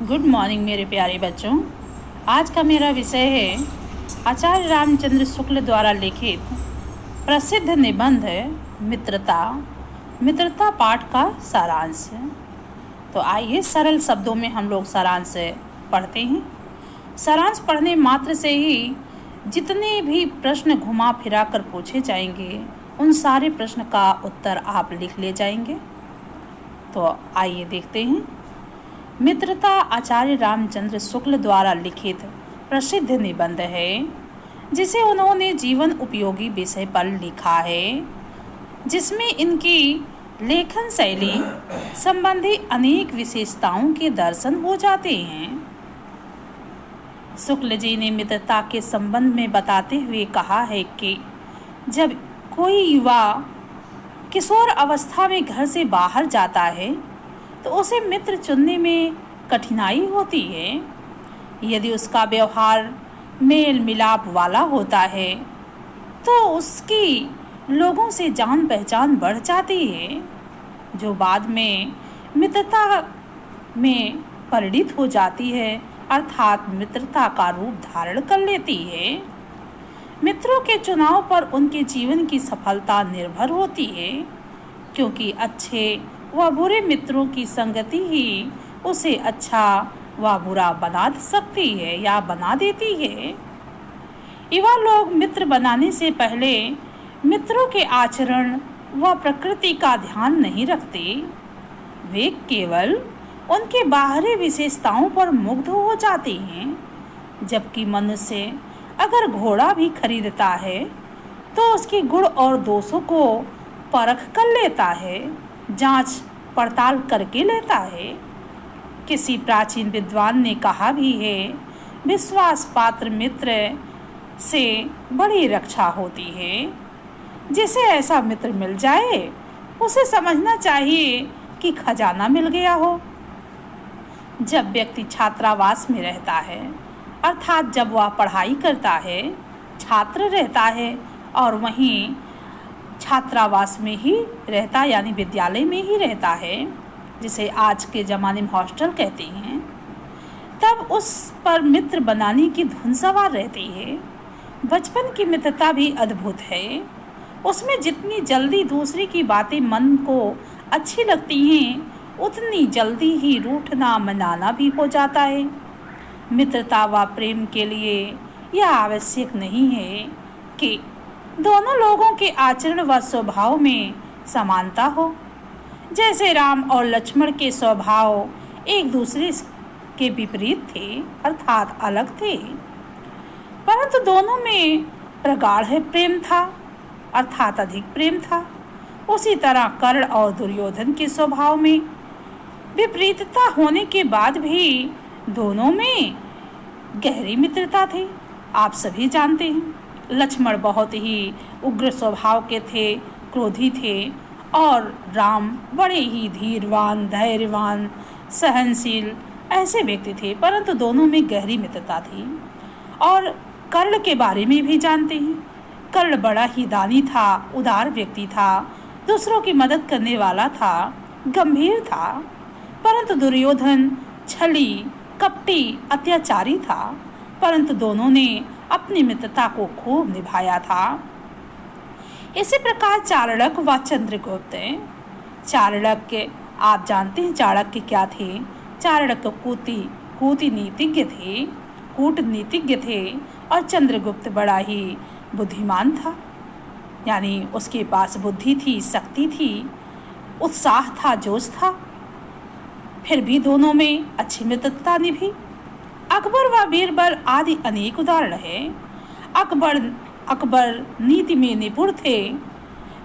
Good morning मेरे प्यारे बच्चों। आज का मेरा विषय है आचार्य रामचंद्र शुक्ल द्वारा लिखित प्रसिद्ध निबंध मित्रता। मित्रता पाठ का सारांश। तो आइए सरल शब्दों में हम लोग सारांश पढ़ते हैं। सारांश पढ़ने मात्र से ही जितने भी प्रश्न घुमा फिरा कर पूछे जाएंगे उन सारे प्रश्न का उत्तर आप लिख ले जाएंगे। तो आइए देखते हैं। मित्रता आचार्य रामचंद्र शुक्ल द्वारा लिखित प्रसिद्ध निबंध है जिसे उन्होंने जीवन उपयोगी विषय पर लिखा है, जिसमें इनकी लेखन शैली संबंधी अनेक विशेषताओं के दर्शन हो जाते हैं। शुक्ल जी ने मित्रता के संबंध में बताते हुए कहा है कि जब कोई युवा किशोर अवस्था में घर से बाहर जाता है तो उसे मित्र चुनने में कठिनाई होती है। यदि उसका व्यवहार मेल मिलाप वाला होता है तो उसकी लोगों से जान पहचान बढ़ जाती है, जो बाद में मित्रता में परिणित हो जाती है, अर्थात मित्रता का रूप धारण कर लेती है। मित्रों के चुनाव पर उनके जीवन की सफलता निर्भर होती है, क्योंकि अच्छे व बुरे मित्रों की संगति ही उसे अच्छा व बुरा बना सकती है या बना देती है। युवा लोग मित्र बनाने से पहले मित्रों के आचरण व प्रकृति का ध्यान नहीं रखते। वे केवल उनके बाहरी विशेषताओं पर मुग्ध हो जाते हैं। जबकि मनुष्य अगर घोड़ा भी खरीदता है तो उसके गुण और दोषों को परख कर लेता है, जांच पड़ताल करके लेता है। किसी प्राचीन विद्वान ने कहा भी है, विश्वास पात्र मित्र से बड़ी रक्षा होती है। जिसे ऐसा मित्र मिल जाए उसे समझना चाहिए कि खजाना मिल गया हो। जब व्यक्ति छात्रावास में रहता है, अर्थात जब वह पढ़ाई करता है, छात्र रहता है और वहीं छात्रावास में ही रहता यानी विद्यालय में ही रहता है, जिसे आज के ज़माने में हॉस्टल कहते हैं, तब उस पर मित्र बनाने की धुन सवार रहती है। बचपन की मित्रता भी अद्भुत है। उसमें जितनी जल्दी दूसरे की बातें मन को अच्छी लगती हैं उतनी जल्दी ही रूठना मनाना भी हो जाता है। मित्रता व प्रेम के लिए यह आवश्यक नहीं है कि दोनों लोगों के आचरण व स्वभाव में समानता हो। जैसे राम और लक्ष्मण के स्वभाव एक दूसरे के विपरीत थे, अर्थात अलग थे, परंतु दोनों में प्रगाढ़ प्रेम था, अर्थात अधिक प्रेम था। उसी तरह कर्ण और दुर्योधन के स्वभाव में विपरीतता होने के बाद भी दोनों में गहरी मित्रता थी। आप सभी जानते हैं, लक्ष्मण बहुत ही उग्र स्वभाव के थे, क्रोधी थे, और राम बड़े ही धीरवान, धैर्यवान, सहनशील ऐसे व्यक्ति थे, परंतु दोनों में गहरी मित्रता थी। और कर्ण के बारे में भी जानते हैं। कर्ण बड़ा ही दानी था, उदार व्यक्ति था, दूसरों की मदद करने वाला था, गंभीर था। परंतु दुर्योधन छली, कपटी, अत्याचारी था, परंतु दोनों ने अपनी मित्रता को खूब निभाया था। इसी प्रकार चाणक्य व चंद्रगुप्त। चाणक्य, आप जानते हैं चाणक्य क्या थे? चाणक्य कूटनीतिज्ञ थे और चंद्रगुप्त बड़ा ही बुद्धिमान था, यानी उसके पास बुद्धि थी, शक्ति थी, उत्साह था, जोश था। फिर भी दोनों में अच्छी मित्रता निभी। अकबर व बीरबल आदि अनेक उदाहरण हैं। अकबर नीति में निपुण थे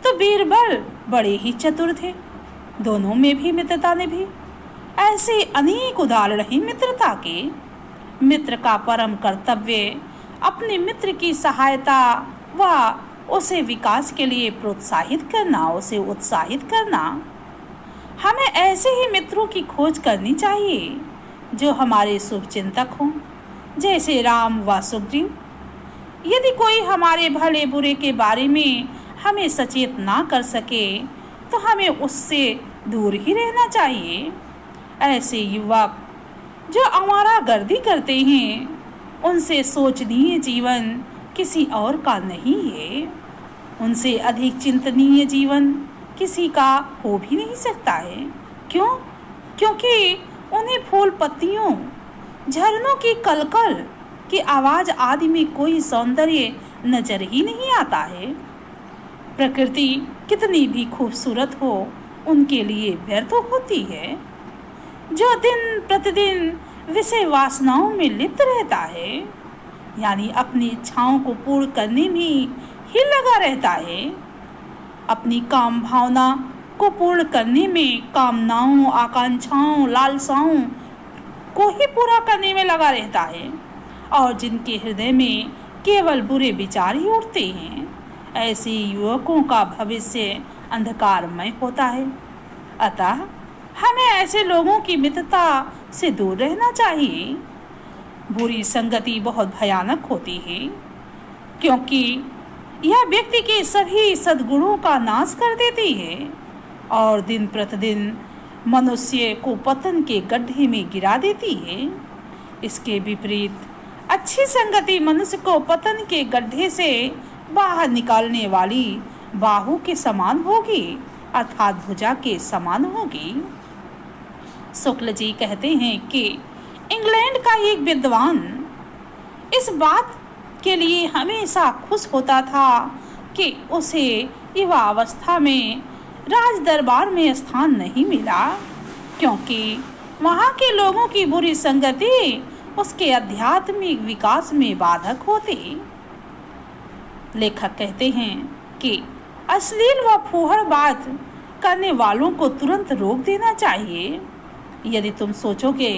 तो बीरबल बड़े ही चतुर थे, दोनों में भी मित्रता निभी। ऐसे अनेक उदाहरण हैं मित्रता के। मित्र का परम कर्तव्य अपने मित्र की सहायता व उसे विकास के लिए प्रोत्साहित करना, उसे उत्साहित करना। हमें ऐसे ही मित्रों की खोज करनी चाहिए जो हमारे शुभ चिंतक हों, जैसे राम व सुग्रीव। यदि कोई हमारे भले बुरे के बारे में हमें सचेत ना कर सके तो हमें उससे दूर ही रहना चाहिए। ऐसे युवक जो आवारा गर्दी करते हैं उनसे सोचनीय जीवन किसी और का नहीं है। उनसे अधिक चिंतनीय जीवन किसी का हो भी नहीं सकता है। क्यों? क्योंकि उन्हें फूल पत्तियों, झरनों की कलकल की आवाज आदि में कोई सौंदर्य नजर ही नहीं आता है। प्रकृति कितनी भी खूबसूरत हो उनके लिए व्यर्थ होती है। जो दिन प्रतिदिन विषय वासनाओं में लिप्त रहता है, यानी अपनी इच्छाओं को पूर्ण करने में ही लगा रहता है, अपनी काम भावना को पूर्ण करने में, कामनाओं, आकांक्षाओं, लालसाओं को ही पूरा करने में लगा रहता है, और जिनके हृदय में केवल बुरे विचार ही उठते हैं, ऐसे युवकों का भविष्य अंधकारमय होता है। अतः हमें ऐसे लोगों की मित्रता से दूर रहना चाहिए। बुरी संगति बहुत भयानक होती है, क्योंकि यह व्यक्ति के सभी सद्गुणों का नाश कर देती है और दिन प्रतिदिन मनुष्य को पतन के गड्ढे में गिरा देती है। इसके विपरीत अच्छी संगति मनुष्य को पतन के गड्ढे से बाहर निकालने वाली बाहु के समान होगी, अर्थात भुजा के समान होगी। शुक्ल जी कहते हैं कि इंग्लैंड का एक विद्वान इस बात के लिए हमेशा खुश होता था कि उसे युवा अवस्था में राज दरबार में स्थान नहीं मिला, क्योंकि वहाँ के लोगों की बुरी संगति उसके आध्यात्मिक विकास में बाधक होती। लेखक कहते हैं कि अश्लील व फूहड़ बात करने वालों को तुरंत रोक देना चाहिए। यदि तुम सोचोगे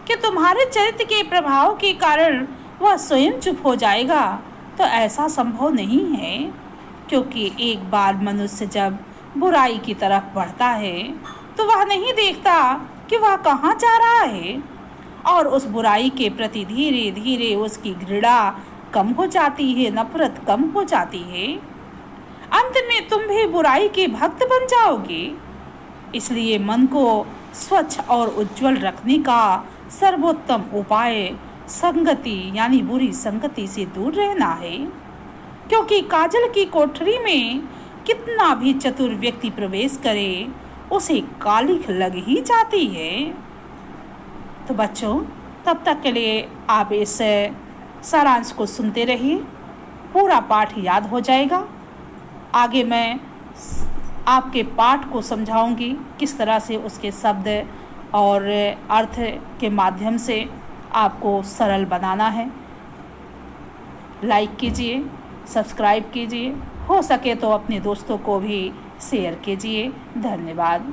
कि तुम्हारे चरित्र के प्रभाव के कारण वह स्वयं चुप हो जाएगा, तो ऐसा संभव नहीं है, क्योंकि एक बार मनुष्य जब बुराई की तरफ बढ़ता है तो वह नहीं देखता कि वह कहाँ जा रहा है, और उस बुराई के प्रति धीरे धीरे उसकी घृणा कम हो जाती है, नफरत कम हो जाती है। अंत में तुम भी बुराई के भक्त बन जाओगे। इसलिए मन को स्वच्छ और उज्जवल रखने का सर्वोत्तम उपाय संगति यानी बुरी संगति से दूर रहना है, क्योंकि काजल की कोठरी में कितना भी चतुर व्यक्ति प्रवेश करे, उसे कालिख लग ही जाती है। तो बच्चों, तब तक के लिए आप इस सारांश को सुनते रहिए, पूरा पाठ याद हो जाएगा। आगे मैं आपके पाठ को समझाऊंगी किस तरह से उसके शब्द और अर्थ के माध्यम से आपको सरल बनाना है। लाइक कीजिए, सब्सक्राइब कीजिए, हो सके तो अपने दोस्तों को भी शेयर कीजिए। धन्यवाद।